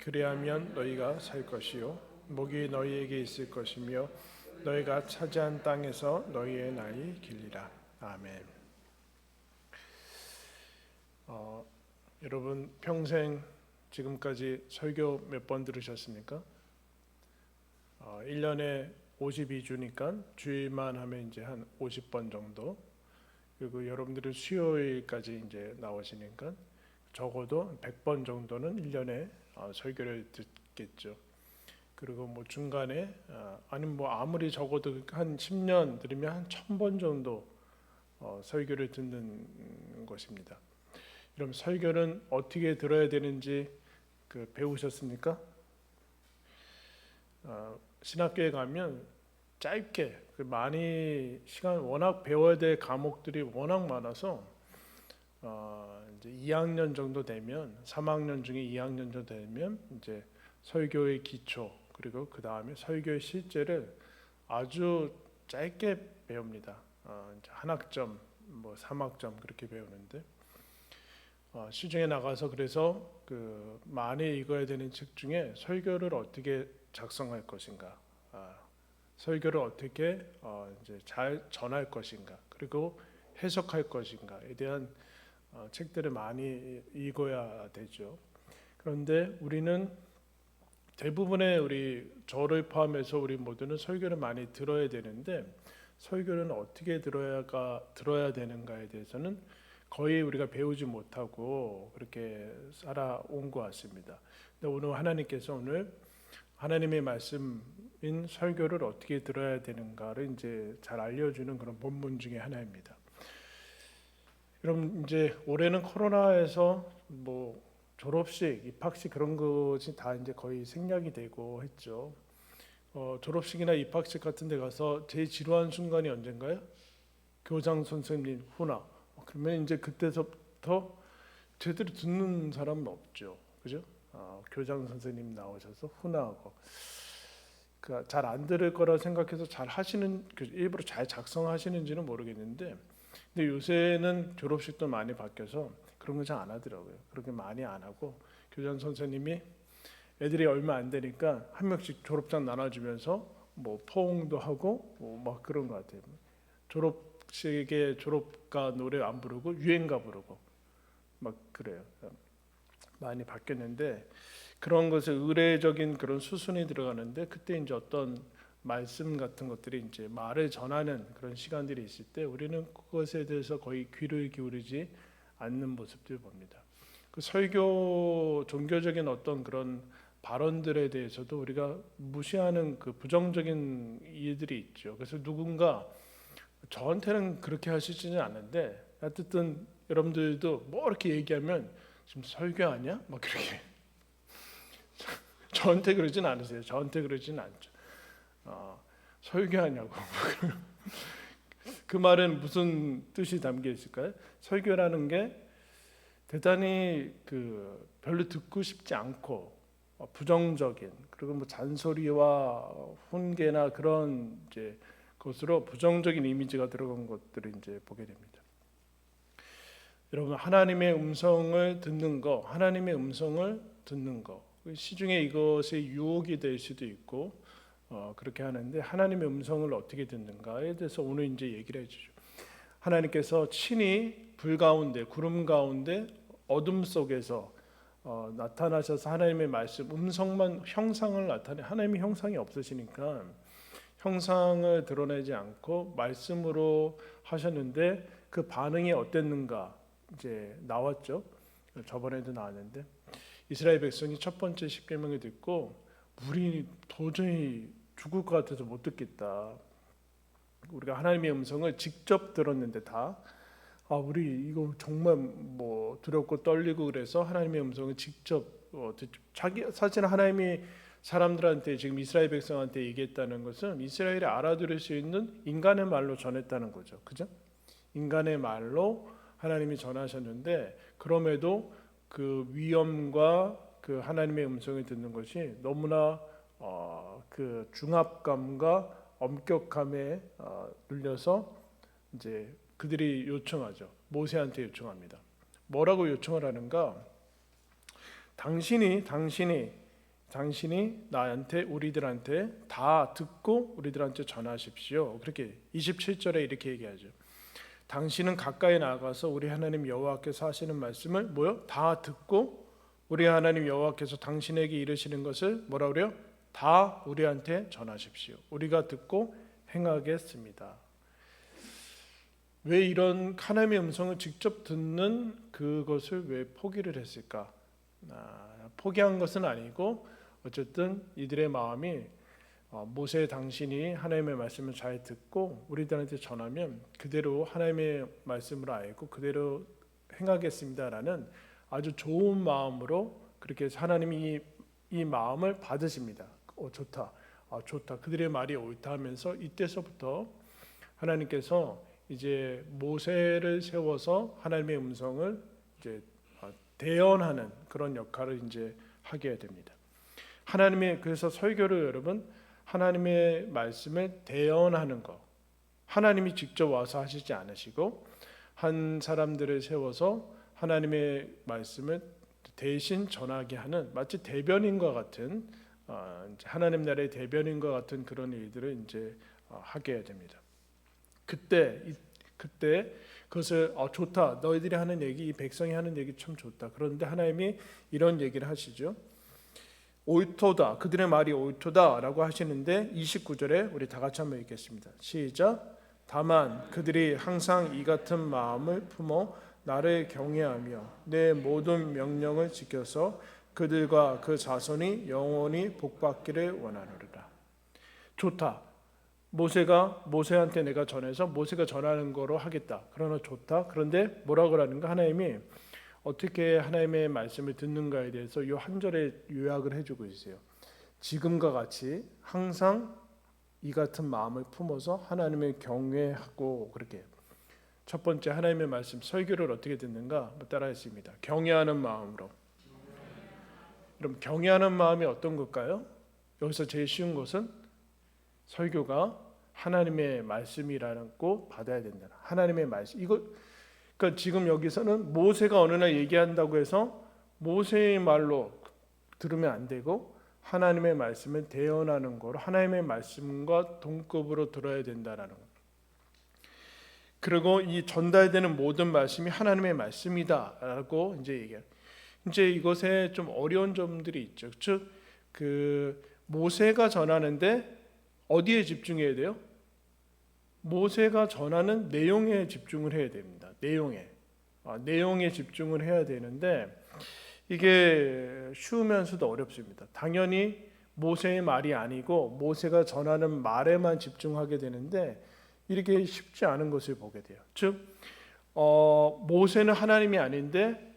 그리하면 너희가 살 것이요 복이 너희에게 있을 것이며 너희가 차지한 땅에서 너희의 날이 길리라. 아멘. 여러분 평생 지금까지 설교 몇 번 들으셨습니까? 1년에 52주니까 주일만 하면 이제 한 50번 정도. 그리고 여러분들은 수요일까지 이제 나오시니까 적어도 100번 정도는 1년에 설교를 듣겠죠. 그리고 뭐 중간에 아니면 뭐 아무리 적어도 한 10년 들으면 한 1000번 정도 설교를 듣는 것입니다. 그럼 설교는 어떻게 들어야 되는지 배우셨습니까? 신학교에 가면 짧게 많이 시간 워낙 배워야 될 과목들이 워낙 많아서 이제 2학년 정도 되면 3학년 중에 2학년 정도 되면 이제 설교의 기초 그리고 그 다음에 설교의 실제를 아주 짧게 배웁니다. 이제 한 학점, 뭐 3학점 그렇게 배우는데 시중에 나가서 그래서 많이 읽어야 되는 책 중에 설교를 어떻게 작성할 것인가, 설교를 어떻게 이제 잘 전할 것인가, 그리고 해석할 것인가에 대한 책들을 많이 읽어야 되죠. 그런데 우리는 대부분의 저를 포함해서 우리 모두는 설교를 많이 들어야 되는데 설교는 어떻게 들어야 되는가에 대해서는 거의 우리가 배우지 못하고 그렇게 살아온 것 같습니다. 근데 오늘 하나님께서 오늘 하나님의 말씀인 설교를 어떻게 들어야 되는가를 이제 잘 알려주는 그런 본문 중에 하나입니다. 그럼 이제 올해는 코로나에서 뭐 졸업식, 입학식 그런 것이 다 이제 거의 생략이 되고 했죠. 졸업식이나 입학식 같은 데 가서 제일 지루한 순간이 언젠가요? 교장 선생님 훈화. 그러면 이제 그때서부터 제대로 듣는 사람은 없죠. 그죠? 교장 선생님 나오셔서 훈화하고 잘 안 들을 거라 생각해서 잘 하시는, 일부러 잘 작성하시는지는 모르겠는데 근데 요새는 졸업식도 많이 바뀌어서 그런 거 잘 안 하더라고요. 그렇게 많이 안 하고 교장 선생님이 애들이 얼마 안 되니까 한 명씩 졸업장 나눠주면서 뭐 포옹도 하고 막 그런 것 같아요. 졸업식에 졸업가 노래 안 부르고 유행가 부르고 막 그래요. 많이 바뀌었는데 그런 것에 의례적인 그런 수순이 들어가는데 그때 이제 어떤 말씀 같은 것들이 이제 말을 전하는 그런 시간들이 있을 때 우리는 그것에 대해서 거의 귀를 기울이지 않는 모습들 봅니다. 그 설교 종교적인 어떤 그런 발언들에 대해서도 우리가 무시하는 그 부정적인 일들이 있죠. 그래서 누군가 저한테는 그렇게 하시지는 않는데 어쨌든 여러분들도 뭐 이렇게 얘기하면 지금 설교 아니야? 막 그렇게 저한테 그러진 않으세요. 저한테 그러진 않죠. 설교하냐고. 그 말은 무슨 뜻이 담겨 있을까요? 설교라는 게 대단히 별로 듣고 싶지 않고 부정적인 그리고 뭐 잔소리와 훈계나 그런 이제 것으로 부정적인 이미지가 들어간 것들을 이제 보게 됩니다. 여러분 하나님의 음성을 듣는 거, 하나님의 음성을 듣는 거 시중에 이것이 유혹이 될 수도 있고 그렇게 하는데 하나님의 음성을 어떻게 듣는가에 대해서 오늘 이제 얘기를 해주죠. 하나님께서 친히 불 가운데 구름 가운데 어둠 속에서 나타나셔서 하나님의 말씀 음성만 형상을 나타내 하나님의 형상이 없으시니까 형상을 드러내지 않고 말씀으로 하셨는데 그 반응이 어땠는가 이제 나왔죠. 저번에도 나왔는데 이스라엘 백성이 첫 번째 십계명을 듣고 우리 도저히 죽을 것 같아서 못 듣겠다. 우리가 하나님의 음성을 직접 들었는데 우리 이거 정말 뭐 두렵고 떨리고 그래서 하나님의 음성을 직접 사실 하나님이 사람들한테 지금 이스라엘 백성한테 얘기했다는 것은 이스라엘이 알아들을 수 있는 인간의 말로 전했다는 거죠. 그죠? 인간의 말로 하나님이 전하셨는데 그럼에도 그 위엄과 그 하나님의 음성을 듣는 것이 너무나 그 중압감과 엄격함에 눌려서 이제 그들이 요청하죠. 모세한테 요청합니다. 뭐라고 요청을 하는가? 당신이 당신이 나한테 우리들한테 다 듣고 우리들한테 전하십시오. 그렇게 27절에 이렇게 얘기하죠. 당신은 가까이 나가서 우리 하나님 여호와께서 하시는 말씀을 뭐요? 다 듣고 우리 하나님 여호와께서 당신에게 이르시는 것을 뭐라 그래요? 다 우리한테 전하십시오. 우리가 듣고 행하겠습니다. 왜 이런 하나님의 음성을 직접 듣는 그것을 왜 포기를 했을까? 포기한 것은 아니고 어쨌든 이들의 마음이 모세 당신이 하나님의 말씀을 잘 듣고 우리들한테 전하면 그대로 하나님의 말씀을 알고 그대로 행하겠습니다라는 아주 좋은 마음으로 그렇게 해서 하나님이 이 마음을 받으십니다. 좋다, 좋다. 그들의 말이 옳다 하면서 이때서부터 하나님께서 이제 모세를 세워서 하나님의 음성을 이제 대언하는 그런 역할을 이제 하게 됩니다. 하나님의 그래서 설교를 여러분 하나님의 말씀을 대언하는 것, 하나님이 직접 와서 하시지 않으시고 한 사람들을 세워서 하나님의 말씀을 대신 전하게 하는 마치 대변인과 같은 하나님 나라의 대변인과 같은 그런 일들을 이제 하게 됩니다. 그때 그것을 좋다. 너희들이 하는 얘기, 이 백성이 하는 얘기 참 좋다. 그런데 하나님이 이런 얘기를 하시죠. 옳도다. 그들의 말이 옳도다라고 하시는데 29절에 우리 다 같이 한번 읽겠습니다. 시작. 다만 그들이 항상 이 같은 마음을 품어 나를 경외하며 내 모든 명령을 지켜서 그들과 그 자손이 영원히 복받기를 원하노라. 좋다. 모세한테 내가 전해서 모세가 전하는 거로 하겠다. 그러나 좋다. 그런데 뭐라고 하는가? 하나님이 어떻게 하나님의 말씀을 듣는가에 대해서 이 한 절에 요약을 해주고 있어요. 지금과 같이 항상 이 같은 마음을 품어서 하나님을 경외하고 그렇게. 첫 번째 하나님의 말씀 설교를 어떻게 듣는가? 따라했습니다. 경외하는 마음으로. 그럼 경외하는 마음이 어떤 걸까요? 여기서 제일 쉬운 것은 설교가 하나님의 말씀이라고 받아야 된다. 하나님의 말씀. 그러니까 지금 여기서는 모세가 어느 날 얘기한다고 해서 모세의 말로 들으면 안 되고 하나님의 말씀을 대언하는 거로 하나님의 말씀과 동급으로 들어야 된다라는 거. 그리고 이 전달되는 모든 말씀이 하나님의 말씀이다라고 이제 얘기해요. 이제 이것에 좀 어려운 점들이 있죠. 즉 그 모세가 전하는데 어디에 집중해야 돼요? 모세가 전하는 내용에 집중을 해야 됩니다. 내용에 집중을 해야 되는데 이게 쉬우면서도 어렵습니다. 당연히 모세의 말이 아니고 모세가 전하는 말에만 집중하게 되는데 이렇게 쉽지 않은 것을 보게 돼요. 즉 모세는 하나님이 아닌데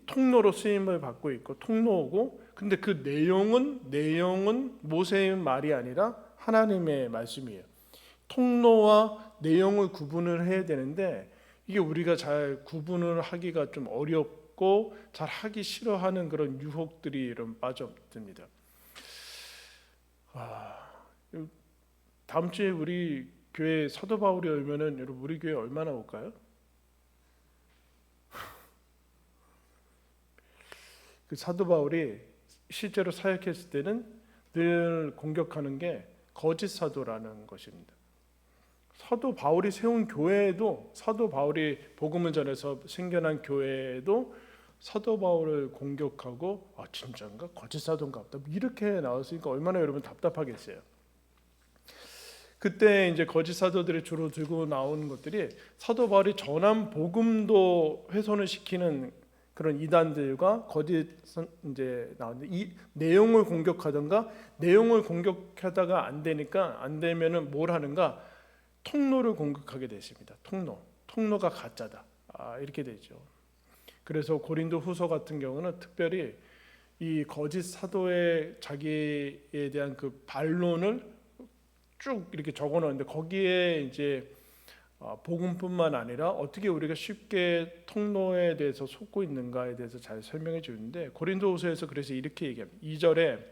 통로로 쓰임을 받고 있고 통로고, 근데 그 내용은 모세의 말이 아니라 하나님의 말씀이에요. 통로와 내용을 구분을 해야 되는데 이게 우리가 잘 구분을 하기가 좀 어렵고 잘 하기 싫어하는 그런 유혹들이 이런 빠져듭니다. 다음 주에 우리 교회 사도 바울이 오면은 여러분 우리 교회 얼마나 올까요? 그 사도 바울이 실제로 사역했을 때는 늘 공격하는 게 거짓 사도라는 것입니다. 사도 바울이 세운 교회에도, 사도 바울이 복음을 전해서 생겨난 교회에도 사도 바울을 공격하고 진짜인가? 거짓 사도인가 보다 이렇게 나왔으니까 얼마나 여러분 답답하겠어요. 그때 이제 거짓 사도들이 주로 들고 나오는 것들이 사도 바울이 전한 복음도 훼손을 시키는 그런 이단들과 거짓 이제 나오는데 이 내용을 공격하던가 내용을 공격하다가 안 되면은 뭘 하는가? 통로를 공격하게 되십니다. 통로가 가짜다. 이렇게 되죠. 그래서 고린도 후서 같은 경우는 특별히 이 거짓 사도의 자기에 대한 그 반론을 쭉 이렇게 적어 놓는데 거기에 이제 복음뿐만 아니라 어떻게 우리가 쉽게 통로에 대해서 속고 있는가에 대해서 잘 설명해 주는데 고린도후서에서 그래서 이렇게 얘기합니다. 2절에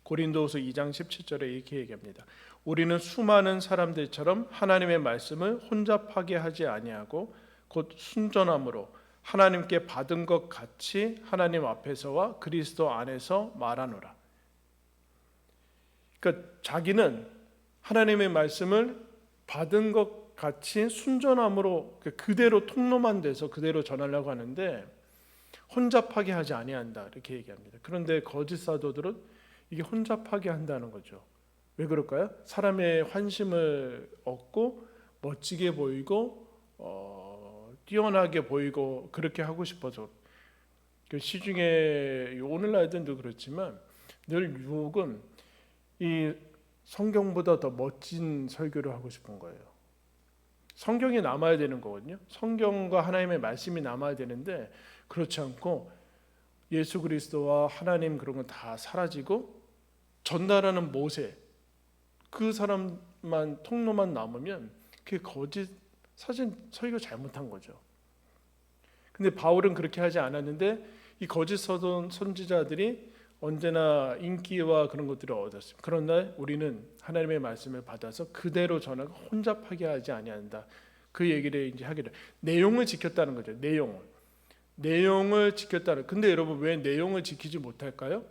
고린도후서 2장 17절에 이렇게 얘기합니다. 우리는 수많은 사람들처럼 하나님의 말씀을 혼잡하게 하지 아니하고 곧 순전함으로 하나님께 받은 것 같이 하나님 앞에서와 그리스도 안에서 말하노라. 그러니까 자기는 하나님의 말씀을 받은 것 같이 순전함으로 그대로 통로만 돼서 그대로 전하려고 하는데 혼잡하게 하지 아니한다 이렇게 얘기합니다. 그런데 거짓 사도들은 이게 혼잡하게 한다는 거죠. 왜 그럴까요? 사람의 환심을 얻고 멋지게 보이고 뛰어나게 보이고 그렇게 하고 싶어서. 시중에 오늘날도 그렇지만 늘 유혹은 이 성경보다 더 멋진 설교를 하고 싶은 거예요. 성경이 남아야 되는 거거든요. 성경과 하나님의 말씀이 남아야 되는데 그렇지 않고 예수 그리스도와 하나님 그런 건 다 사라지고 전달하는 모세 그 사람만 통로만 남으면 그게 거짓 사실 설교 잘못한 거죠. 근데 바울은 그렇게 하지 않았는데 이 거짓 선지자들이 언제나 인기와 그런 것들을 얻었습니다. 그러나 우리는 하나님의 말씀을 받아서 그대로 전하고 혼잡하게 하지 아니한다. 그 얘기를 이제 하게 돼. 내용을 지켰다는 거죠. 내용을 지켰다는. 근데 여러분 왜 내용을 지키지 못할까요?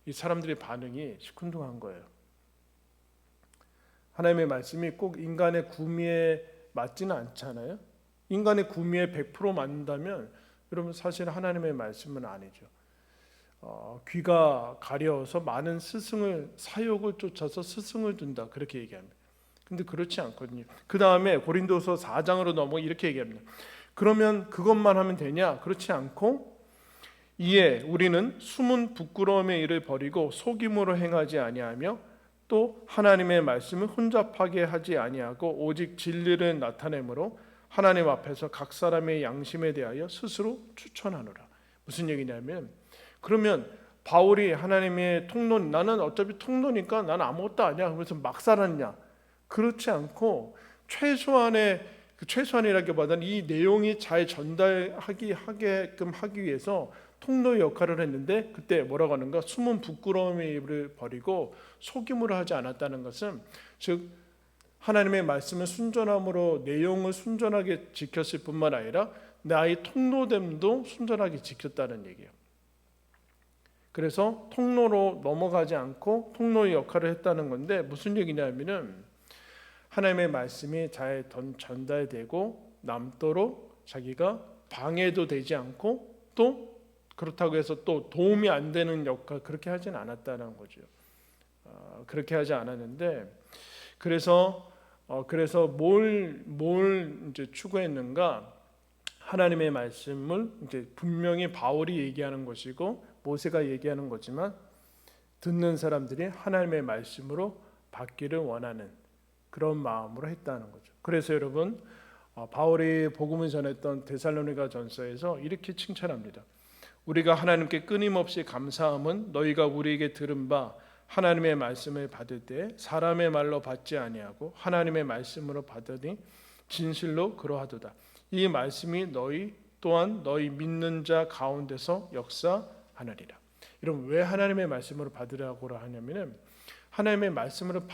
이 사람들의 반응이 시큰둥한 거예요. 하나님의 말씀이 꼭 인간의 구미에 맞지는 않잖아요. 인간의 구미에 100% 맞는다면 여러분 사실 하나님의 말씀은 아니죠. 귀가 가려워서 많은 스승을 사욕을 쫓아서 스승을 둔다 그렇게 얘기합니다. 근데 그렇지 않거든요. 그 다음에 고린도서 4장으로 넘어 이렇게 얘기합니다. 그러면 그것만 하면 되냐? 그렇지 않고 이에 우리는 숨은 부끄러움의 일을 버리고 속임으로 행하지 아니하며 또 하나님의 말씀을 혼잡하게 하지 아니하고 오직 진리를 나타내므로 하나님 앞에서 각 사람의 양심에 대하여 스스로 추천하노라. 무슨 얘기냐면 그러면 바울이 하나님의 통로 나는 어차피 통로니까 나는 아무것도 아니야 그래서 막 살았냐? 그렇지 않고 최소한이라기보다는 이 내용이 잘 전달하게끔 하기 위해서 통로의 역할을 했는데 그때 뭐라고 하는가? 숨은 부끄러움의 입을 버리고 속임으로 하지 않았다는 것은 즉 하나님의 말씀을 순전함으로 내용을 순전하게 지켰을 뿐만 아니라 나의 통로됨도 순전하게 지켰다는 얘기예요. 그래서 통로로 넘어가지 않고 통로의 역할을 했다는 건데 무슨 얘기냐면은 하나님의 말씀이 잘 전달되고 남도록 자기가 방해도 되지 않고 또 그렇다고 해서 또 도움이 안 되는 역할 그렇게 하진 않았다는 거죠. 그렇게 하지 않았는데 그래서 뭘 이제 추구했는가? 하나님의 말씀을 이제 분명히 바울이 얘기하는 것이고 모세가 얘기하는 거지만 듣는 사람들이 하나님의 말씀으로 받기를 원하는 그런 마음으로 했다는 거죠. 그래서 여러분 바울이 복음을 전했던 데살로니가 전서에서 이렇게 칭찬합니다. 우리가 하나님께 끊임없이 감사함은 너희가 우리에게 들은 바 하나님의 말씀을 받을 때 사람의 말로 받지 아니하고 하나님의 말씀으로 받으니 진실로 그러하도다. 이 말씀이 너희 또한 너희 믿는 자 가운데서 역사하느니라. 여러분 왜 하나님의 말씀으로 받으라고 하냐면은 하나님의 말씀으로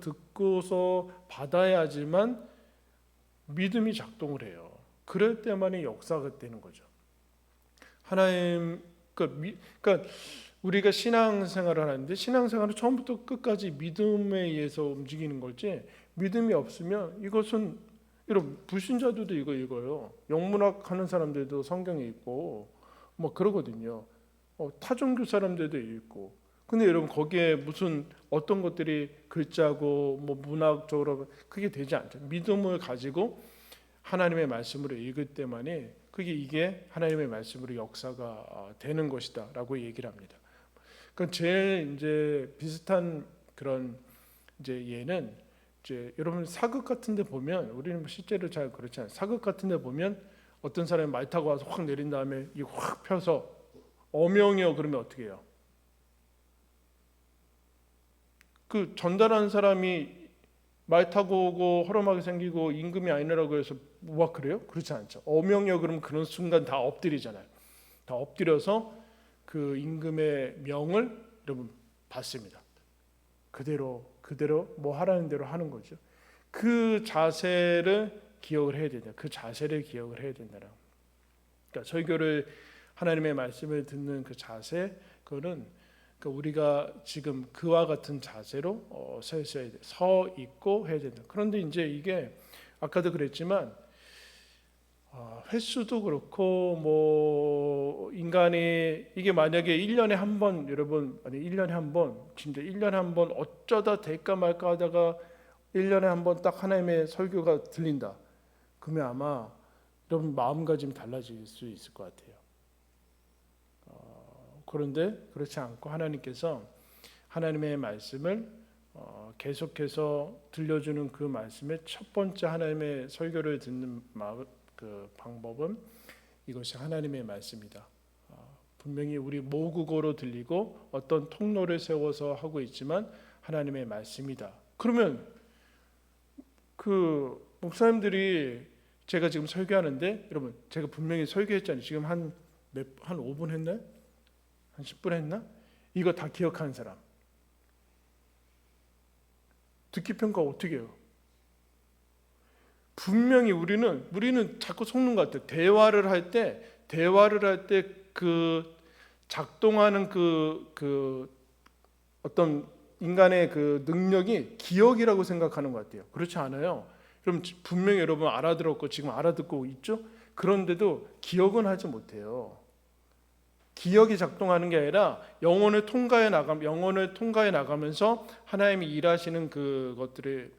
듣고서 받아야지만 믿음이 작동을 해요. 그럴 때만이 역사가 되는 거죠. 그러니까 우리가 신앙생활을 하는데 신앙생활은 처음부터 끝까지 믿음에 의해서 움직이는 거지 믿음이 없으면 이것은 여러분 불신자들도 이거 읽어요. 영문학 하는 사람들도 성경에 있고 뭐 그러거든요. 타종교 사람들도 읽고. 근데 여러분 거기에 무슨 어떤 것들이 글자고 뭐 문학적으로 그게 되지 않죠. 믿음을 가지고 하나님의 말씀으로 읽을 때만이 이게 하나님의 말씀으로 역사가 되는 것이다라고 얘기를 합니다. 그러니까 제일 이제 비슷한 그런 이제 예는 이제 여러분 사극 같은데 보면 우리는 실제로 잘 그렇지 않아요. 사극 같은데 보면 어떤 사람이 말 타고 와서 확 내린 다음에 이 확 펴서 어명이요 그러면 어떻게 해요? 그 전달하는 사람이 말 타고 오고 허름하게 생기고 임금이 아니라고 해서 와 그래요? 그렇지 않죠. 어명이요 그러면 그런 순간 다 엎드리잖아요. 다 엎드려서 그 임금의 명을 여러분 받습니다. 그대로 뭐 하라는 대로 하는 거죠. 그 자세를 기억을 해야 된다. 그 자세를 기억을 해야 된다. 그러니까 설교를 하나님의 말씀을 듣는 그 자세, 그거는 그러니까 우리가 지금 그와 같은 자세로 서 있어야 돼. 서 있고 해야 된다. 그런데 이제 이게 아까도 그랬지만 횟수도 그렇고 뭐 인간이 이게 만약에 1년에 한 번 여러분 아니 1년에 한 번 진짜 1년에 한 번 어쩌다 될까 말까 하다가 1년에 한 번 딱 하나님의 설교가 들린다. 그러면 아마 여러분 마음가짐이 달라질 수 있을 것 같아요. 그런데 그렇지 않고 하나님께서 하나님의 말씀을 계속해서 들려주는 그 말씀의 첫 번째 하나님의 설교를 듣는 그 방법은 이것이 하나님의 말씀이다. 분명히 우리 모국어로 들리고 어떤 통로를 세워서 하고 있지만 하나님의 말씀이다. 그러면 그 목사님들이 제가 지금 설교하는데 여러분 제가 분명히 설교했잖아요. 지금 한 5분 했나요? 한 10분 했나? 이거 다 기억하는 사람. 듣기 평가 어떻게 해요? 분명히 우리는 자꾸 속는 것 같아요. 대화를 할 때 그 작동하는 그 어떤 인간의 그 능력이 기억이라고 생각하는 것 같아요. 그렇지 않아요. 그럼 분명히 여러분 알아들었고 지금 알아듣고 있죠? 그런데도 기억은 하지 못해요. 기억이 작동하는 게 아니라 영혼을 통과해 나가면서 하나님이 일하시는 그것들을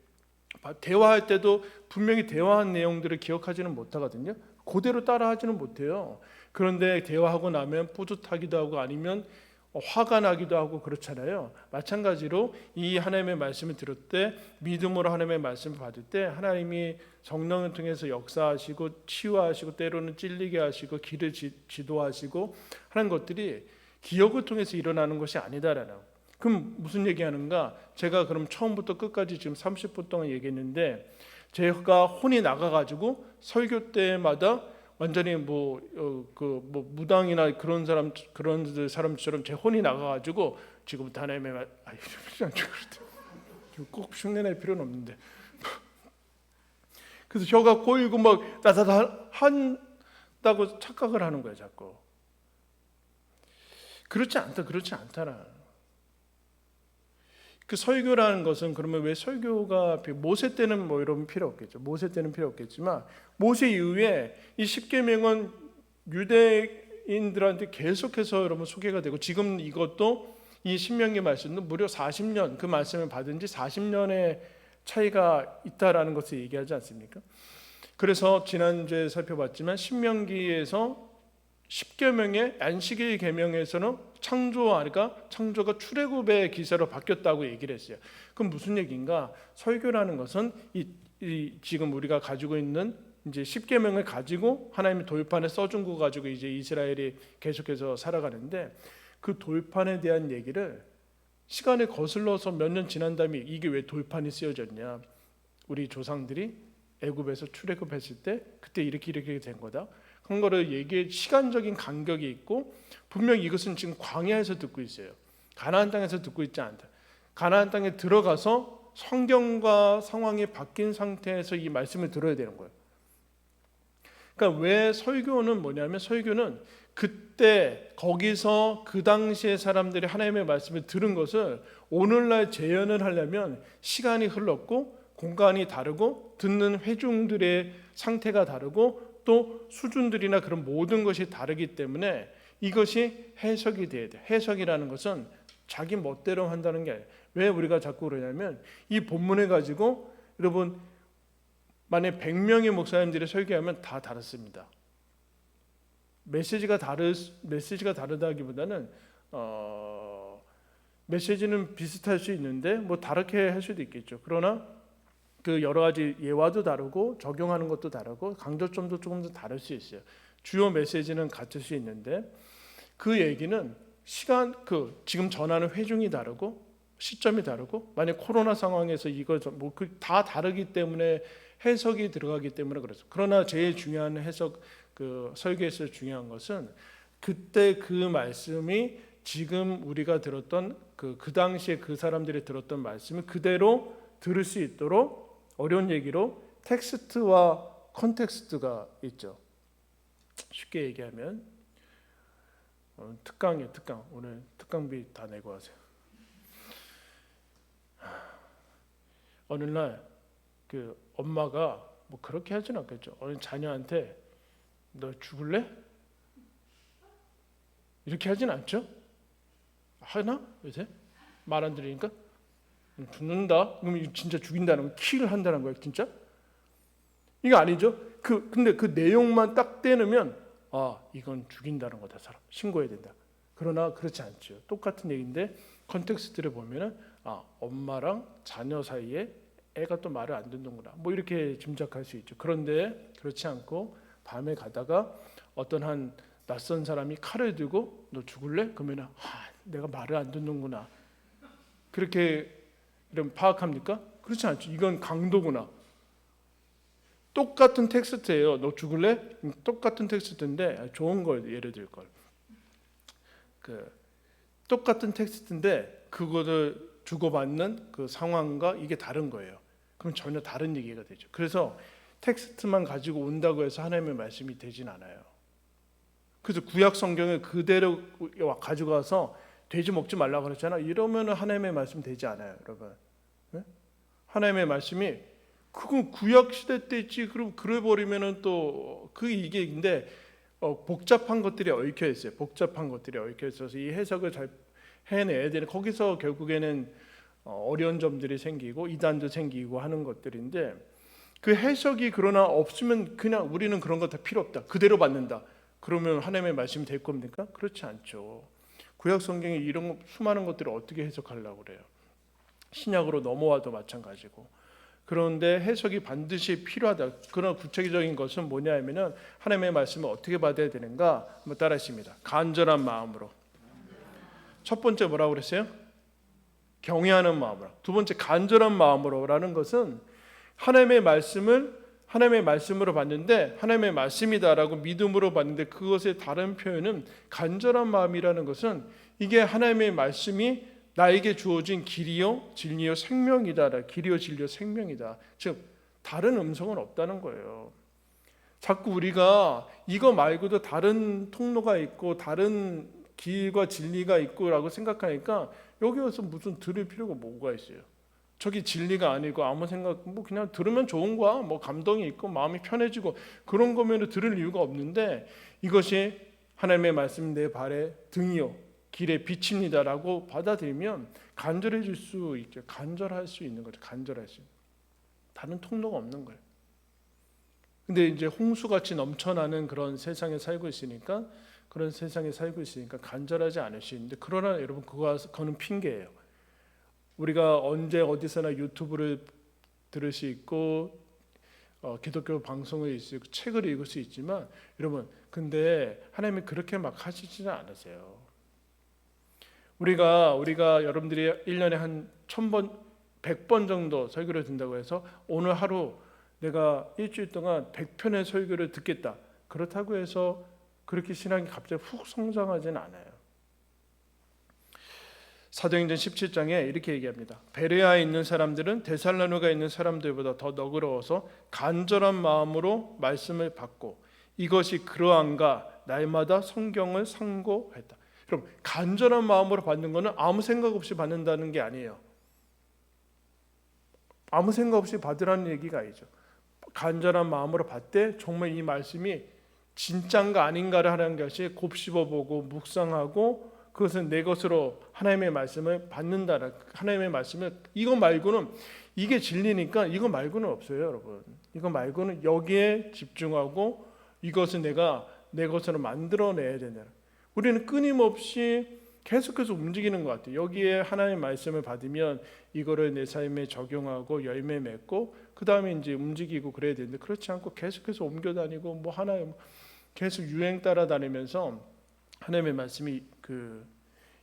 대화할 때도 분명히 대화한 내용들을 기억하지는 못하거든요. 그대로 따라하지는 못해요. 그런데 대화하고 나면 뿌듯하기도 하고 아니면 화가 나기도 하고 그렇잖아요. 마찬가지로 이 하나님의 말씀을 들을 때 믿음으로 하나님의 말씀을 받을 때 하나님이 성령을 통해서 역사하시고 치유하시고 때로는 찔리게 하시고 길을 지도하시고 하는 것들이 기억을 통해서 일어나는 것이 아니다라는. 그럼 무슨 얘기하는가? 제가 그럼 처음부터 끝까지 지금 30분 동안 얘기했는데 제가 혼이 나가가지고 설교 때마다 완전히 무당이나 그런 사람처럼 제 혼이 나가가지고 지금부터 하나님의 말 꼭 흉내낼 필요는 없는데 그래서 혀가 꼬이고 막 따다다 한다고 착각을 하는 거예요 자꾸. 그렇지 않다나. 그 설교라는 것은 그러면 왜 설교가 모세 때는 뭐 이런 필요 없겠죠. 모세 때는 필요 없겠지만 모세 이후에 이 십계명은 유대인들한테 계속해서 여러분 소개가 되고 지금 이것도 이 신명기 말씀도 무려 40년 그 말씀을 받은 지 40년의 차이가 있다라는 것을 얘기하지 않습니까? 그래서 지난주에 살펴봤지만 신명기에서 십계명의 안식일 계명에서는 창조가 출애굽의 기사로 바뀌었다고 얘기를 했어요. 그럼 무슨 얘기인가? 설교라는 것은 지금 우리가 가지고 있는 이제 십계명을 가지고 하나님의 돌판에 써준 거 가지고 이제 이스라엘이 계속해서 살아가는데 그 돌판에 대한 얘기를 시간을 거슬러서 몇 년 지난 다음에 이게 왜 돌판이 쓰여졌냐? 우리 조상들이 애굽에서 출애굽했을 때 그때 이렇게 된 거다. 그런 거를 얘기해 시간적인 간격이 있고 분명히 이것은 지금 광야에서 듣고 있어요. 가나안 땅에서 듣고 있지 않다. 가나안 땅에 들어가서 성경과 상황이 바뀐 상태에서 이 말씀을 들어야 되는 거예요. 그러니까 왜 설교는 뭐냐면 설교는 그때 거기서 그 당시에 사람들이 하나님의 말씀을 들은 것을 오늘날 재현을 하려면 시간이 흘렀고 공간이 다르고 듣는 회중들의 상태가 다르고 또 수준들이나 그런 모든 것이 다르기 때문에 이것이 해석이 돼야 돼. 해석이라는 것은 자기 멋대로 한다는 게 아니에요. 왜 우리가 자꾸 그러냐면 이 본문을 가지고 여러분 만약 100명의 목사님들이 설교하면 다 다릅니다. 메시지가 다르다기보다는 메시지는 비슷할 수 있는데 뭐 다르게 할 수도 있겠죠. 그러나 그 여러 가지 예화도 다르고 적용하는 것도 다르고 강조점도 조금 더 다를 수 있어요. 주요 메시지는 같을 수 있는데 그 얘기는 지금 전하는 회중이 다르고 시점이 다르고 만약 코로나 상황에서 이거 다 다르기 때문에 해석이 들어가기 때문에 그렇죠. 그러나 제일 중요한 해석 설교에서 중요한 것은 그때 그 말씀이 지금 우리가 들었던 그 당시에 그 사람들이 들었던 말씀을 그대로 들을 수 있도록 어려운 얘기로 텍스트와 컨텍스트가 있죠. 쉽게 얘기하면 특강이에요, 특강. 오늘 특강비 다 내고 하세요. 어느 날 그 엄마가 뭐 그렇게 하진 않겠죠. 어느 자녀한테 너 죽을래? 이렇게 하진 않죠. 하나? 요새 말 안 들으니까 죽는다. 그럼 이거 진짜 죽인다는 거, 킬을 한다는 거예요, 진짜? 이거 아니죠. 근데 그 내용만 딱 떼놓으면 이건 죽인다는 거다. 사람 신고해야 된다. 그러나 그렇지 않죠. 똑같은 얘기인데 컨텍스트를 보면은 엄마랑 자녀 사이에 애가 또 말을 안 듣는구나. 뭐 이렇게 짐작할 수 있죠. 그런데 그렇지 않고 밤에 가다가 어떤 한 낯선 사람이 칼을 들고 너 죽을래? 그러면은 내가 말을 안 듣는구나. 그렇게 이런 파악합니까? 그렇지 않죠. 이건 강도구나. 똑같은 텍스트예요. 너 죽을래? 똑같은 텍스트인데 좋은 걸 예를 들 걸. 똑같은 텍스트인데 그거를 주고받는 그 상황과 이게 다른 거예요. 그럼 전혀 다른 얘기가 되죠. 그래서 텍스트만 가지고 온다고 해서 하나님의 말씀이 되진 않아요. 그래서 구약 성경을 그대로 가져가서 돼지 먹지 말라고 그랬잖아. 이러면 하나님의 말씀 되지 않아요, 여러분. 네? 하나님의 말씀이 그건 구약 시대 때 있지. 그럼 그래 버리면은 또 이게인데 복잡한 것들이 얽혀 있어요. 복잡한 것들이 얽혀 있어서 이 해석을 잘 해내야 되는, 거기서 결국에는 어려운 점들이 생기고 이단도 생기고 하는 것들인데, 그 해석이 그러나 없으면 그냥 우리는 그런 거 다 필요 없다, 그대로 받는다. 그러면 하나님의 말씀이 될 겁니까? 그렇지 않죠. 구약 성경에 이런 수많은 것들을 어떻게 해석하려고 그래요? 신약으로 넘어와도 마찬가지고. 그런데 해석이 반드시 필요하다. 그런 구체적인 것은 뭐냐 하면은 하나님의 말씀을 어떻게 받아야 되는가 한번 따라하십니다. 간절한 마음으로. 첫 번째 뭐라고 그랬어요? 경외하는 마음으로. 두 번째 간절한 마음으로라는 것은 하나님의 말씀으로 봤는데 하나님의 말씀이다라고 믿음으로 봤는데, 그것의 다른 표현은 간절한 마음이라는 것은 이게 하나님의 말씀이 나에게 주어진 길이요 진리요 생명이다. 길이요 진리요 생명이다. 즉 다른 음성은 없다는 거예요. 자꾸 우리가 이거 말고도 다른 통로가 있고 다른 길과 진리가 있고라고 생각하니까 여기 와서 무슨 들을 필요가 뭐가 있어요. 저기 진리가 아니고 아무 생각, 뭐 그냥 들으면 좋은 거야. 뭐 감동이 있고 마음이 편해지고 그런 거면 들을 이유가 없는데, 이것이 하나님의 말씀 내 발의 등이요 길의 빛입니다라고 받아들이면 간절해질 수 있죠. 간절할 수 있는 거죠. 간절할 수 있는. 다른 통로가 없는 거예요. 근데 이제 홍수같이 넘쳐나는 그런 세상에 살고 있으니까 간절하지 않을 수 있는데, 그러나 여러분 그거는 핑계예요. 우리가 언제 어디서나 유튜브를 들을 수 있고 기독교 방송을 있고 책을 읽을 수 있지만, 여러분 근데 하나님이 그렇게 막 하시지는 않으세요. 우리가 여러분들이 1년에 한 1000번 100번 정도 설교를 듣는다고 해서 오늘 하루 내가 일주일 동안 100편의 설교를 듣겠다, 그렇다고 해서 그렇게 신앙이 갑자기 훅 성장하지는 않아요. 사도행전 17장에 이렇게 얘기합니다. 베레아에 있는 사람들은 데살로니가에 있는 사람들보다 더 너그러워서 간절한 마음으로 말씀을 받고 이것이 그러한가 날마다 성경을 상고했다. 그럼 간절한 마음으로 받는 것은 아무 생각 없이 받는다는 게 아니에요. 아무 생각 없이 받으라는 얘기가 아니죠. 간절한 마음으로 받되 정말 이 말씀이 진짠가 아닌가를 하는 것이 곱씹어보고 묵상하고 그것은 내 것으로 하나님의 말씀을 받는다. 하나님의 말씀을, 이거 말고는, 이게 진리니까 이거 말고는 없어요, 여러분. 이거 말고는 여기에 집중하고 이것은 내가 내 것으로 만들어내야 된다. 우리는 끊임없이 계속해서 움직이는 것 같아요. 여기에 하나님의 말씀을 받으면 이거를 내 삶에 적용하고 열매 맺고 그 다음에 이제 움직이고 그래야 되는데, 그렇지 않고 계속해서 옮겨다니고 뭐 하나에 계속 유행 따라다니면서 하나님의 말씀이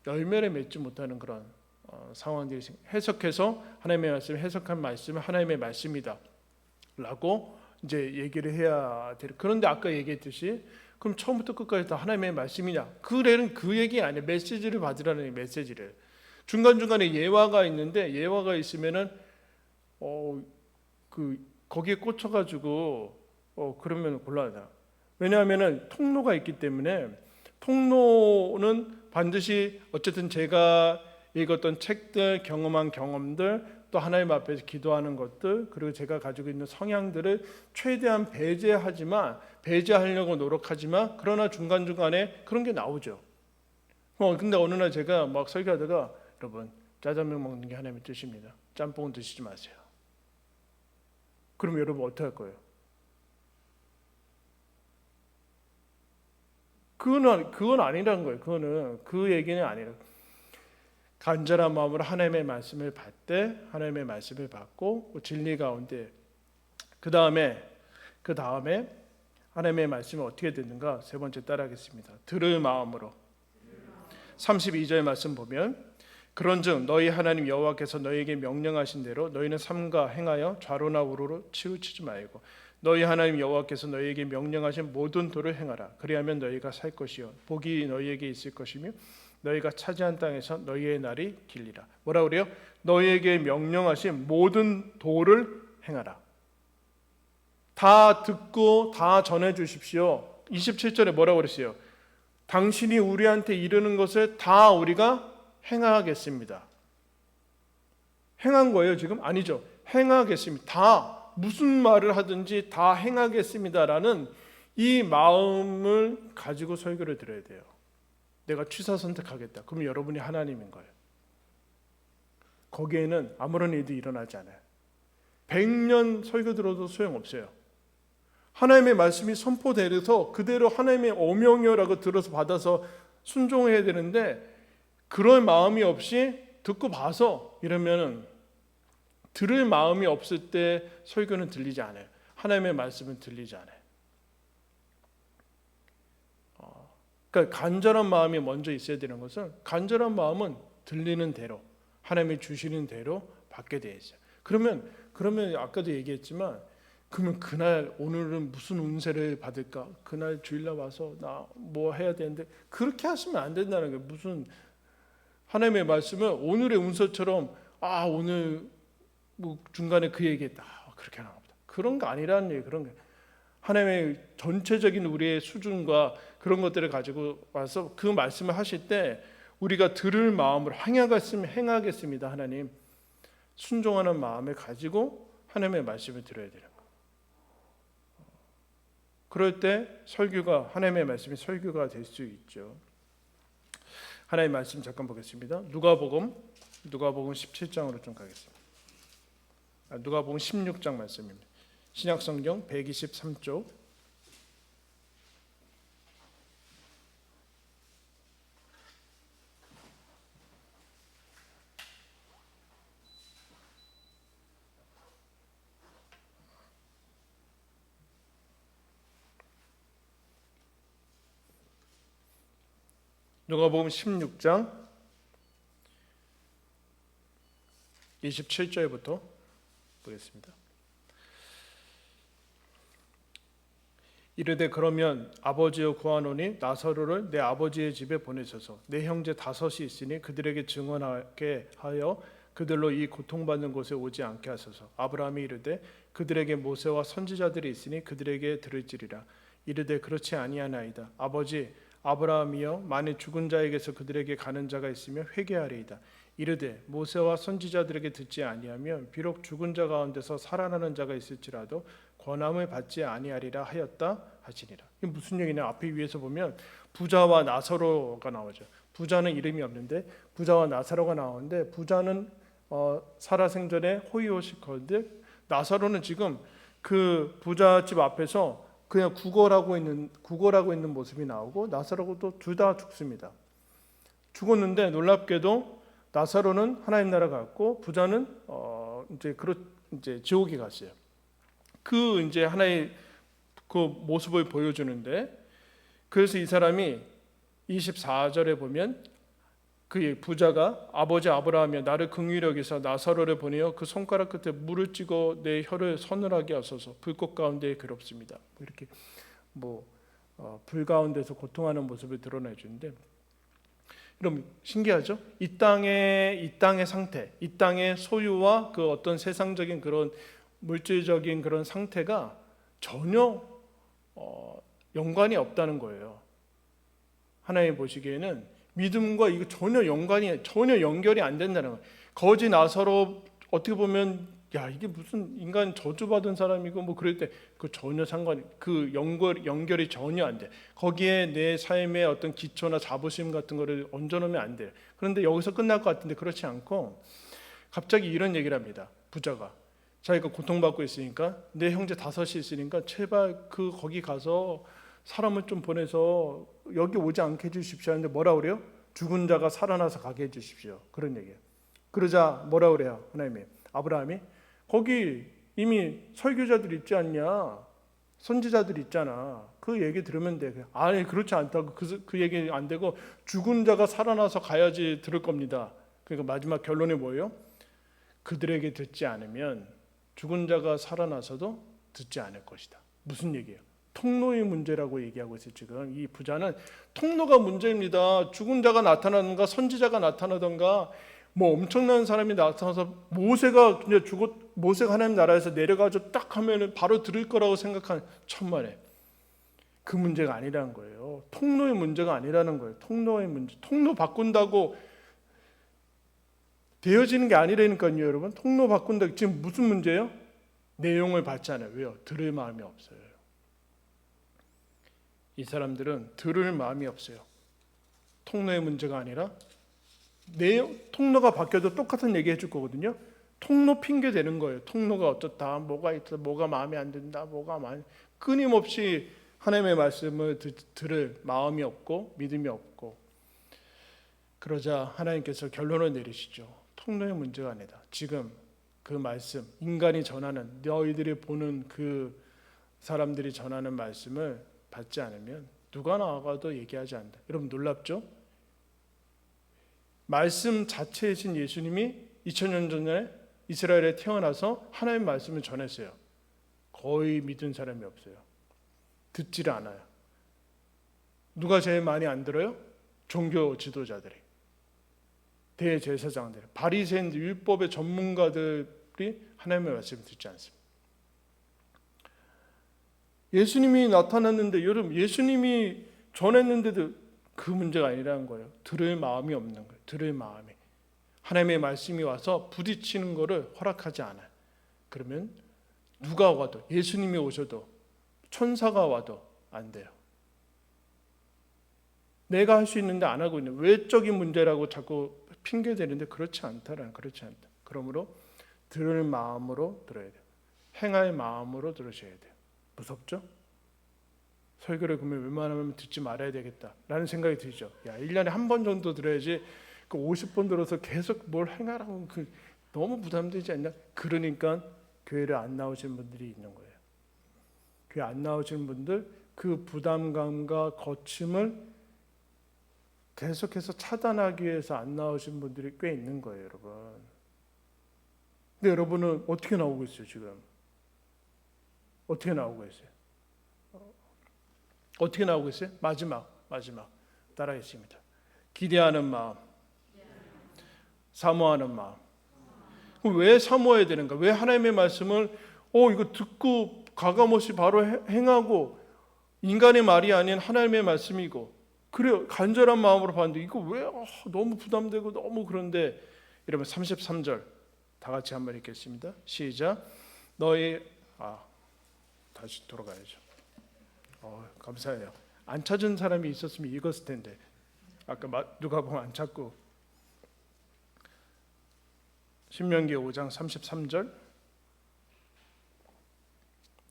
열매를 맺지 못하는 그런 상황들이 해석해서 하나님의 말씀, 해석한 말씀은 하나님의 말씀이다라고 이제 얘기를 해야 돼. 그런데 아까 얘기했듯이 그럼 처음부터 끝까지 다 하나님의 말씀이냐? 그 얘기 아니에요. 메시지를 받으라는 메시지를. 중간중간에 예화가 있는데 예화가 있으면은 거기에 꽂혀가지고 그러면 곤란하다. 왜냐하면은 통로가 있기 때문에 통로는 반드시 어쨌든 제가 읽었던 책들, 경험한 경험들, 또 하나님 앞에서 기도하는 것들, 그리고 제가 가지고 있는 성향들을 최대한 배제하려고 노력하지만 그러나 중간중간에 그런 게 나오죠. 근데 어느 날 제가 막 설교하다가 여러분 짜장면 먹는 게 하나님의 뜻입니다. 짬뽕은 드시지 마세요. 그럼 여러분 어떻게 할 거예요? 그건 아니라는 거예요. 그 얘기는 아니라 간절한 마음으로 하나님의 말씀을 받되 하나님의 말씀을 받고 진리 가운데 그 다음에 하나님의 말씀이 어떻게 듣는가 세 번째 따라하겠습니다. 들을 마음으로 32절 말씀 보면 그런즉 너희 하나님 여호와께서 너희에게 명령하신 대로 너희는 삼가 행하여 좌로나 우로로 치우치지 말고 너희 하나님 여호와께서 너희에게 명령하신 모든 도를 행하라. 그리하면 너희가 살 것이요 복이 너희에게 있을 것이며 너희가 차지한 땅에서 너희의 날이 길리라. 뭐라 그래요? 너희에게 명령하신 모든 도를 행하라. 다 듣고 다 전해 주십시오. 27절에 뭐라고 그랬어요? 당신이 우리한테 이르는 것을 다 우리가 행하겠습니다. 행한 거예요 지금? 아니죠. 행하겠습니다. 다 무슨 말을 하든지 다 행하겠습니다라는 이 마음을 가지고 설교를 드려야 돼요. 내가 취사 선택하겠다. 그럼 여러분이 하나님인 거예요. 거기에는 아무런 일도 일어나지 않아요. 100년 설교 들어도 소용없어요. 하나님의 말씀이 선포되어서 그대로 하나님의 어명이라고 들어서 받아서 순종해야 되는데 그럴 마음이 없이 듣고 봐서 이러면은 들을 마음이 없을 때 설교는 들리지 않아요. 하나님의 말씀은 들리지 않아요. 그러니까 간절한 마음이 먼저 있어야 되는 것은 간절한 마음은 들리는 대로 하나님이 주시는 대로 받게 돼 있어요. 그러면 아까도 얘기했지만 그러면 그날 오늘은 무슨 운세를 받을까? 그날 주일날 와서 나 뭐 해야 되는데 그렇게 하시면 안 된다는 거예요. 무슨 하나님의 말씀은 오늘의 운서처럼 오늘 뭐 중간에 그 얘기했다 그렇게 하나 보다. 그런 거 아니라는 얘기. 그런 게 하나님의 전체적인 우리의 수준과 그런 것들을 가지고 와서 그 말씀을 하실 때 우리가 들을 마음으로 행하겠습니다. 하나님 순종하는 마음을 가지고 하나님의 말씀을 들어야 되는 거예요. 그럴 때 하나님의 말씀이 설교가 될 수 있죠. 하나님의 말씀 잠깐 보겠습니다. 누가복음 17장으로 좀 가겠습니다. 누가복음 16장 말씀입니다. 신약성경 123쪽 누가복음 16장 27절부터 보겠습니다. 이르되 그러면 아버지여 구하노니 나사로를 내 아버지의 집에 보내소서. 내 형제 5이 있으니 그들에게 증언하게 하여 그들로 이 고통받는 곳에 오지 않게 하소서. 아브라함이 이르되 그들에게 모세와 선지자들이 있으니 그들에게 들을지리라. 이르되 그렇지 아니하나이다. 아버지 아브라함이여 만일 죽은 자에게서 그들에게 가는 자가 있으면 회개하리이다. 이르되 모세와 선지자들에게 듣지 아니하면 비록 죽은 자 가운데서 살아나는 자가 있을지라도 권함을 받지 아니하리라 하였다 하시니라. 이게 무슨 얘기냐? 앞에 위에서 보면 부자와 나사로가 나오죠. 부자는 이름이 없는데 부자와 나사로가 나오는데 부자는 살아생전에 호의호식하는데 나사로는 지금 그 부잣집 앞에서 그냥 구걸하고 있는 모습이 나오고 나사로도 둘 다 죽습니다. 죽었는데 놀랍게도 나사로는 하나님 나라 갔고 부자는 이제 지옥에 갔어요. 이제 하나의 그 모습을 보여주는데 그래서 이 사람이 24절에 보면 그 부자가 아버지 아브라함이여 나를 긍휼히 여기사 나사로를 보내어 그 손가락 끝에 물을 찍어 내 혀를 서늘하게 하소서. 불꽃 가운데 괴롭습니다. 이렇게 불 가운데서 고통하는 모습을 드러내 주는데 그럼 신기하죠? 이 땅의 상태, 이 땅의 소유와 그 어떤 세상적인 그런 물질적인 그런 상태가 전혀 연관이 없다는 거예요. 하나님 보시기에는 믿음과 이거 전혀 연결이 안 된다는 거예요. 거지 나사로 어떻게 보면 야 이게 무슨 인간 저주받은 사람이고 뭐 그럴 때 그 전혀 연결이 전혀 안 돼. 거기에 내 삶의 어떤 기초나 자부심 같은 거를 얹어놓으면 안 돼요. 그런데 여기서 끝날 것 같은데 그렇지 않고 갑자기 이런 얘기를 합니다. 부자가 자기가 고통받고 있으니까 내 형제 5이 있으니까 제발 거기 가서 사람을 좀 보내서 여기 오지 않게 해주십시오 하는데 뭐라 그래요? 죽은 자가 살아나서 가게 해주십시오. 그런 얘기예요. 그러자 뭐라 그래요? 하나님이 아브라함이 거기 이미 설교자들 있지 않냐? 선지자들 있잖아. 그 얘기 들으면 돼. 아니 그렇지 않다고 그 얘기 안 되고 죽은 자가 살아나서 가야지 들을 겁니다. 그러니까 마지막 결론이 뭐예요? 그들에게 듣지 않으면 죽은 자가 살아나서도 듣지 않을 것이다. 무슨 얘기예요? 통로의 문제라고 얘기하고 있어요. 지금 이 부자는 통로가 문제입니다. 죽은 자가 나타나든가 선지자가 나타나든가 뭐 엄청난 사람이 나타나서 모세가 하나님 나라에서 내려가서 딱 하면은 바로 들을 거라고 생각한 천만에 그 문제가 아니라는 거예요. 통로의 문제가 아니라는 거예요. 통로의 문제. 통로 바꾼다고 되어지는 게 아니라니까요, 여러분. 통로 바꾼다. 지금 무슨 문제예요? 내용을 받지 않아요. 왜요? 들을 마음이 없어요. 이 사람들은 들을 마음이 없어요. 통로의 문제가 아니라 통로가 바뀌어도 똑같은 얘기 해줄 거거든요. 통로 핑계 대는 거예요. 통로가 어떻다, 뭐가 있다, 뭐가 마음에 안 든다, 끊임없이 하나님의 말씀을 들을 마음이 없고 믿음이 없고 그러자 하나님께서 결론을 내리시죠. 통로의 문제가 아니다. 지금 그 말씀, 인간이 전하는 너희들이 보는 그 사람들이 전하는 말씀을 받지 않으면 누가 나와도 얘기하지 않는다. 여러분 놀랍죠? 말씀 자체이신 예수님이 2000년 전에 이스라엘에 태어나서 하나님의 말씀을 전했어요. 거의 믿은 사람이 없어요. 듣지를 않아요. 누가 제일 많이 안 들어요? 종교 지도자들이, 대제사장들, 바리새인들, 율법의 전문가들이 하나님의 말씀을 듣지 않습니다. 예수님이 나타났는데 여러분 예수님이 전했는데도 그 문제가 아니라는 거예요. 들을 마음이 없는 거예요. 들을 마음이. 하나님의 말씀이 와서 부딪히는 것을 허락하지 않아요. 그러면 누가 와도 예수님이 오셔도 천사가 와도 안 돼요. 내가 할 수 있는데 안 하고 있는 외적인 문제라고 자꾸 핑계대는데 그렇지 않다. 그러므로 들을 마음으로 들어야 돼요. 행할 마음으로 들으셔야 돼요. 무섭죠? 설교를 그러면 웬만하면 듣지 말아야 되겠다라는 생각이 들죠. 야, 1년에 한 번 정도 들어야지 그 50번 들어서 계속 뭘 행하라고 너무 부담되지 않냐? 그러니까 교회를 안 나오시는 분들이 있는 거예요. 교회 안 나오시는 분들 그 부담감과 거침을 계속해서 차단하기 위해서 안 나오신 분들이 꽤 있는 거예요, 여러분. 근데 여러분은 어떻게 나오고 있어요, 지금? 어떻게 나오고 있어요? 어떻게 나오고 있어요? 마지막 따라하겠습니다. 기대하는 마음, 사모하는 마음. 왜 사모해야 되는가? 왜 하나님의 말씀을 이거 듣고 과감없이 바로 행하고 인간의 말이 아닌 하나님의 말씀이고 그래요. 간절한 마음으로 봤는데 이거 왜 너무 부담되고 너무 그런데 여러분 33절 다 같이 한번 읽겠습니다. 시작. 다시 돌아가야죠. 감사해요. 안 찾은 사람이 있었으면 읽었을 텐데 아까 누가 보면 안 찾고 신명기 5장 33절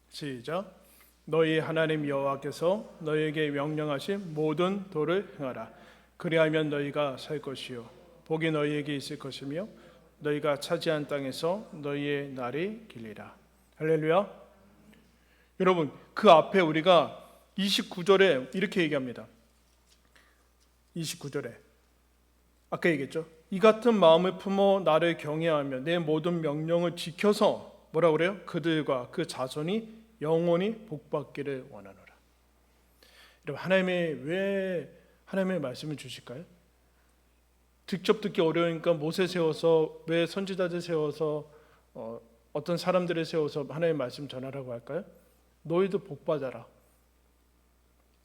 시작. 너희 하나님 여호와께서 너희에게 명령하신 모든 도를 행하라. 그리하면 너희가 살 것이요 복이 너희에게 있을 것이며 너희가 차지한 땅에서 너희의 날이 길리라. 할렐루야. 여러분 그 앞에 우리가 29절에 이렇게 얘기합니다. 29절에 아까 얘기했죠. 이 같은 마음을 품어 나를 경외하며 내 모든 명령을 지켜서 뭐라 그래요? 그들과 그 자손이 영원히 복받기를 원하노라. 여러분 하나님이 왜 하나님의 말씀을 주실까요? 직접 듣기 어려우니까 모세 세워서 왜 선지자들 세워서 어떤 사람들을 세워서 하나님의 말씀 전하라고 할까요? 너희도 복받아라.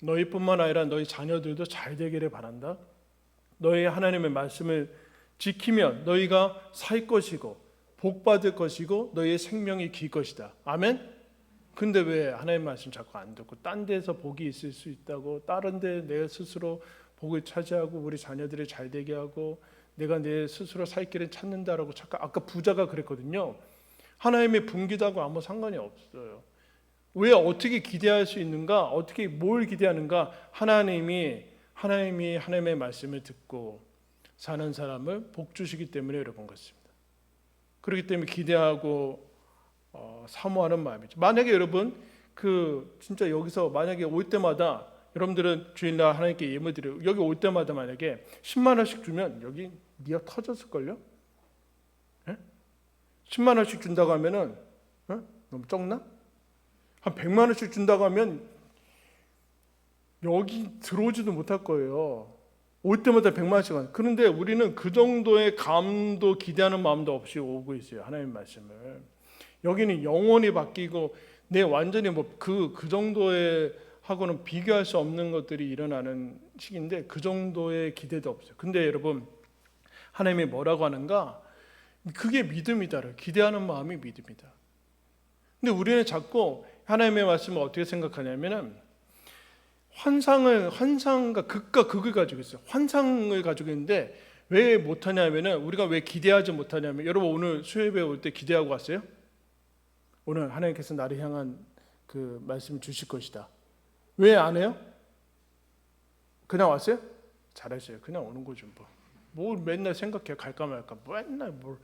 너희뿐만 아니라 너희 자녀들도 잘 되기를 바란다. 너희 하나님의 말씀을 지키면 너희가 살 것이고 복 받을 것이고 너희의 생명이 길 것이다. 아멘. 근데 왜 하나님 말씀 자꾸 안 듣고 딴 데서 복이 있을 수 있다고, 다른 데 내 스스로 복을 차지하고 우리 자녀들이 잘 되게 하고 내가 내 스스로 살 길을 찾는다라고 잠깐 아까 부자가 그랬거든요. 하나님의 분기다고 아무 상관이 없어요. 왜 어떻게 기대할 수 있는가? 어떻게 뭘 기대하는가? 하나님의 말씀을 듣고 사는 사람을 복 주시기 때문에 여러분 같습니다. 그렇기 때문에 기대하고 사모하는 마음이죠. 만약에 여러분 진짜 여기서 만약에 올 때마다 여러분들은 주일날 하나님께 예물 드려요. 여기 올 때마다 만약에 10만 원씩 주면 여기 니가 터졌을걸요? 예? 10만 원씩 준다고 하면은 너무 적나? 한 100만 원씩 준다고 하면 여기 들어오지도 못할 거예요. 올 때마다 100만 원씩. 그런데 우리는 그 정도의 감도 기대하는 마음도 없이 오고 있어요. 하나님 말씀을. 여기는 영원히 바뀌고 내 완전히 그 정도의 하고는 비교할 수 없는 것들이 일어나는 시기인데 그 정도의 기대도 없어요. 근데 여러분 하나님이 뭐라고 하는가? 그게 믿음이다. 기대하는 마음이 믿음이다. 근데 우리는 자꾸 하나님의 말씀을 어떻게 생각하냐면은 환상과 극과 극을 가지고 있어요. 환상을 가지고 있는데 왜 못하냐면은 우리가 왜 기대하지 못하냐면 여러분 오늘 수요예배 올 때 기대하고 왔어요? 오늘 하나님께서 나를 향한 그 말씀을 주실 것이다. 왜 안 해요? 그냥 왔어요? 잘했어요. 그냥 오는 거죠. 뭘 맨날 생각해 갈까 말까. 맨날 뭘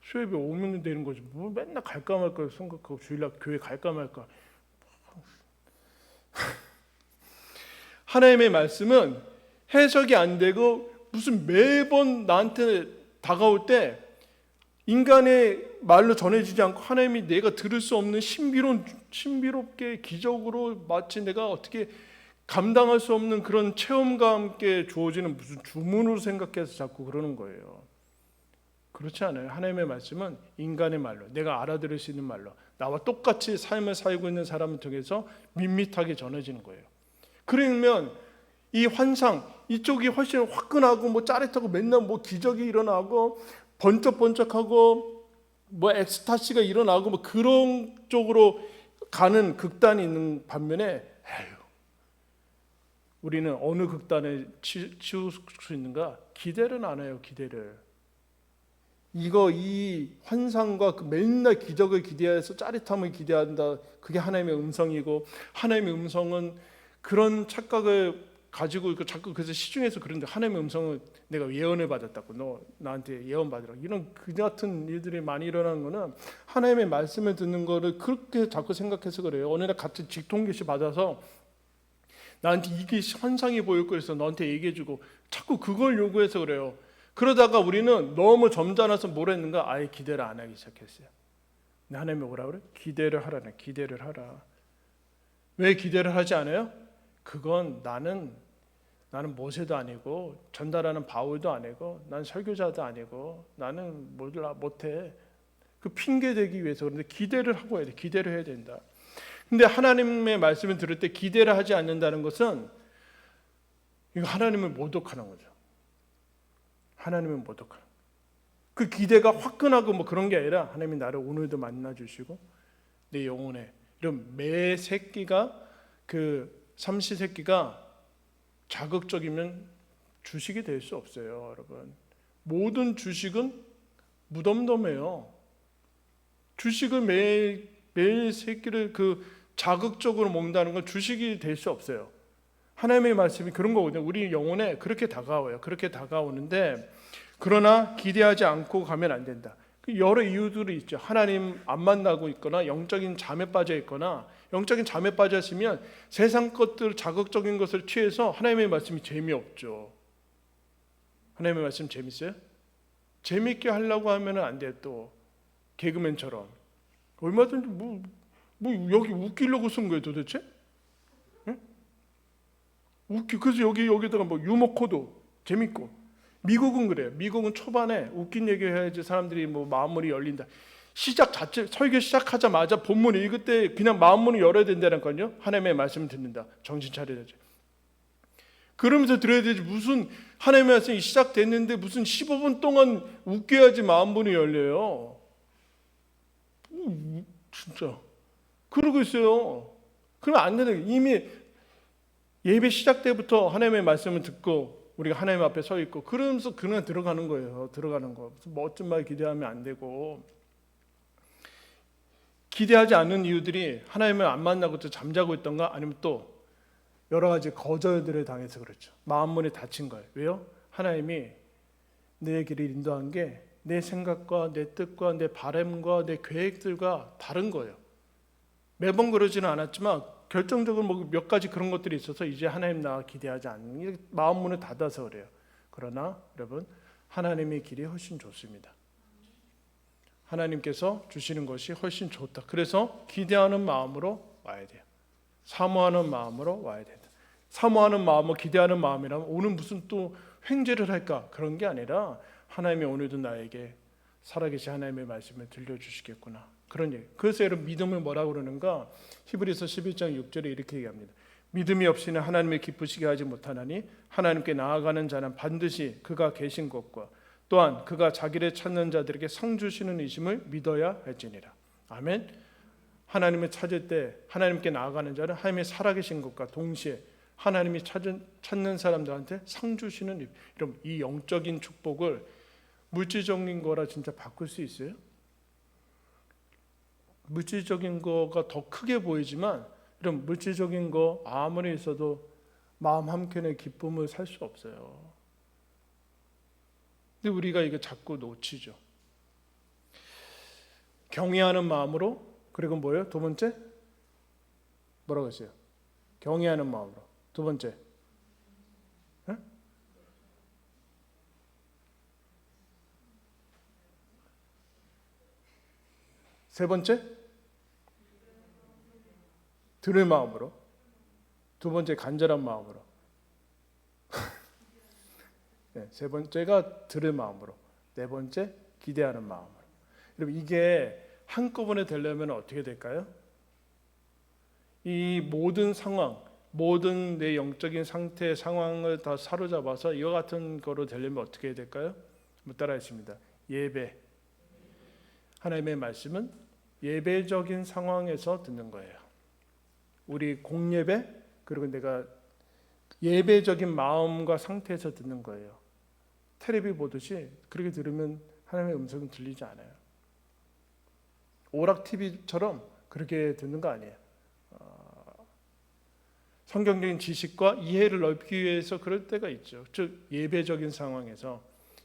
수요예배 오면 되는 거지. 뭘 맨날 갈까 말까 생각하고 주일날 교회 갈까 말까. 하나님의 말씀은 해석이 안 되고 무슨 매번 나한테 다가올 때 인간의 말로 전해지지 않고 하나님이 내가 들을 수 없는 신비롭게 기적으로 마치 내가 어떻게 감당할 수 없는 그런 체험과 함께 주어지는 무슨 주문으로 생각해서 자꾸 그러는 거예요. 그렇지 않아요. 하나님의 말씀은 인간의 말로, 내가 알아들을 수 있는 말로, 나와 똑같이 삶을 살고 있는 사람을 통해서 밋밋하게 전해지는 거예요. 그러면 이 환상, 이쪽이 훨씬 화끈하고 짜릿하고 맨날 기적이 일어나고 번쩍번쩍하고 엑스타시가 일어나고 그런 쪽으로 가는 극단이 있는 반면에 우리는 어느 극단에 치울 수 있는가? 기대를 안 해요. 기대를. 이 환상과 맨날 기적을 기대해서 짜릿함을 기대한다. 그게 하나님의 음성이고 하나님의 음성은 그런 착각을 가지고 자꾸 그래서 시중에서 그런데 하나님의 음성은 내가 예언을 받았다고 너 나한테 예언 받으라고 이런 그 같은 일들이 많이 일어나는 거는 하나님의 말씀을 듣는 거를 그렇게 자꾸 생각해서 그래요. 어느 날 같은 직통계시 받아서 나한테 이게 환상이 보일 거라서 너한테 얘기해주고 자꾸 그걸 요구해서 그래요. 그러다가 우리는 너무 점잖아서 뭘 했는가? 아예 기대를 안 하기 시작했어요. 근데 하나님이 뭐라 그래? 기대를 하라네. 기대를 하라. 왜 기대를 하지 않아요? 그건 나는 모세도 아니고 전달하는 바울도 아니고 난 설교자도 아니고 나는 몰라 못해. 그 핑계 대기 위해서 그런데 기대를 하고 해야 돼. 기대를 해야 된다. 근데 하나님의 말씀을 들을 때 기대를 하지 않는다는 것은 이거 하나님을 모독하는 거죠. 하나님을 모독하는. 그 기대가 화끈하고 그런 게 아니라 하나님이 나를 오늘도 만나 주시고 내 영혼에 이런 매 새끼가 삼시세끼가 자극적이면 주식이 될 수 없어요, 여러분. 모든 주식은 무덤덤해요. 주식을 매일 새끼를 자극적으로 먹는다는 건 주식이 될 수 없어요. 하나님의 말씀이 그런 거거든요. 우리 영혼에 그렇게 다가와요. 그렇게 다가오는데 그러나 기대하지 않고 가면 안 된다. 여러 이유들이 있죠. 하나님 안 만나고 있거나 영적인 잠에 빠져 있거나 영적인 잠에 빠졌으면 세상 것들 자극적인 것을 취해서 하나님의 말씀이 재미없죠. 하나님의 말씀 재밌어요? 재밌게 하려고 하면 안 돼요. 또 개그맨처럼 얼마든지 여기 웃기려고 쓴 거예요 도대체? 응? 그래서 여기다가 유머 코드 재밌고 미국은 그래요. 미국은 초반에 웃긴 얘기 해야지 사람들이 마음문이 열린다. 시작 자체 설교 시작하자마자 본문 읽을 때 그냥 마음문을 열어야 된다니까요. 하나님의 말씀을 듣는다. 정신 차려야지. 그러면서 들어야 되지. 무슨 하나님의 말씀이 시작됐는데 무슨 15분 동안 웃겨야지 마음문이 열려요. 진짜 그러고 있어요. 그러면 안 되는 거예요. 이미 예배 시작 때부터 하나님의 말씀을 듣고 우리가 하나님 앞에 서 있고 그러면서 그냥 들어가는 거예요. 들어가는 거. 무슨 멋진 말 기대하면 안 되고, 기대하지 않는 이유들이 하나님을 안 만나고 또 잠자고 있던가, 아니면 또 여러 가지 거절들을 당해서 그렇죠. 마음문이 닫힌 거예요. 왜요? 하나님이 내 길을 인도한 게 내 생각과 내 뜻과 내 바람과 내 계획들과 다른 거예요. 매번 그러지는 않았지만 결정적으로 몇 가지 그런 것들이 있어서 이제 하나님 나 기대하지 않는, 마음문을 닫아서 그래요. 그러나 여러분, 하나님의 길이 훨씬 좋습니다. 하나님께서 주시는 것이 훨씬 좋다. 그래서 기대하는 마음으로 와야 돼요. 사모하는 마음으로 와야 된다. 사모하는 마음과 기대하는 마음이라면 오늘 무슨 또 횡재를 할까, 그런 게 아니라 하나님이 오늘도 나에게 살아계신 하나님의 말씀을 들려주시겠구나, 그런 얘기. 그래서 여러분, 믿음을 뭐라고 그러는가? 히브리서 11장 6절에 이렇게 얘기합니다. 믿음이 없이는 하나님을 기쁘시게 하지 못하나니 하나님께 나아가는 자는 반드시 그가 계신 것과 또한 그가 자기를 찾는 자들에게 상 주시는 이심을 믿어야 할지니라. 아멘. 하나님을 찾을 때 하나님께 나아가는 자는 하나님의 살아계신 것과 동시에 하나님이 찾는 사람들한테 상 주시는, 이런 이 영적인 축복을 물질적인 거라 진짜 바꿀 수 있어요? 물질적인 거가 더 크게 보이지만 이런 물질적인 거 아무리 있어도 마음 한켠에 기쁨을 살 수 없어요. 근데 우리가 이거 자꾸 놓치죠. 경외하는 마음으로, 그리고 뭐예요? 두 번째? 뭐라고 했어요? 경외하는 마음으로. 두 번째? 네? 세 번째? 들을 마음으로. 두 번째, 간절한 마음으로. 네, 세 번째가 들을 마음으로. 네 번째, 기대하는 마음으로. 여러분, 이게 한꺼번에 되려면 어떻게 될까요? 이 모든 상황, 모든 내 영적인 상태, 상황을 다 사로잡아서 이와 같은 거로 되려면 어떻게 해야 될까요? 못 따라했습니다. 예배. 하나님의 말씀은 예배적인 상황에서 듣는 거예요. 우리 공예배, 그리고 내가 예배적인 마음과 상태에서 듣는 거예요. 텔레비 보듯이 그렇게 들으면 하나님의 음성은 들리지 않아요. 오락 TV처럼 그렇게 듣는 거 아니에요. 성경적인 지식과 이해를 넓기 위해서 그럴 때가 있죠. 즉 예배적인 상황에서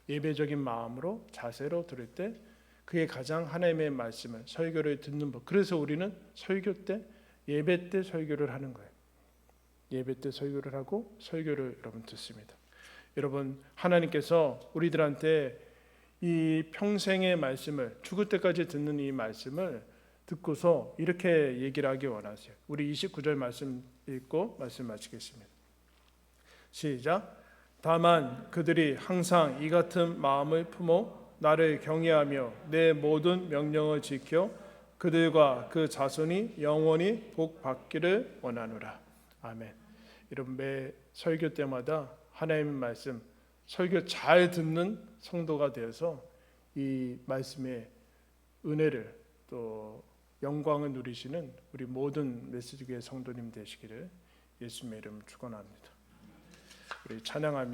예배적인 마음으로, 자세로 들을 때 그게 가장 하나님의 말씀을, 설교를 듣는 법. 그래서 우리는 설교 때, 예배 때 설교를 하는 거예요. 예배 때 설교를 하고 설교를 여러분 듣습니다. 여러분, 하나님께서 우리들한테 이 평생의 말씀을, 죽을 때까지 듣는 이 말씀을 듣고서 이렇게 얘기를 하기 원하세요. 우리 29절 말씀 읽고 말씀 마치겠습니다. 시작. 다만 그들이 항상 이 같은 마음을 품어 나를 경외하며 내 모든 명령을 지켜 그들과 그 자손이 영원히 복 받기를 원하노라. 아멘. 여러분, 매 설교 때마다 하나님의 말씀, 설교 잘 듣는 성도가 되어서 이 말씀의 은혜를, 또 영광을 누리시는 우리 모든 메시지교회 성도님 되시기를 예수님의 이름 축원합니다. 우리 찬양하며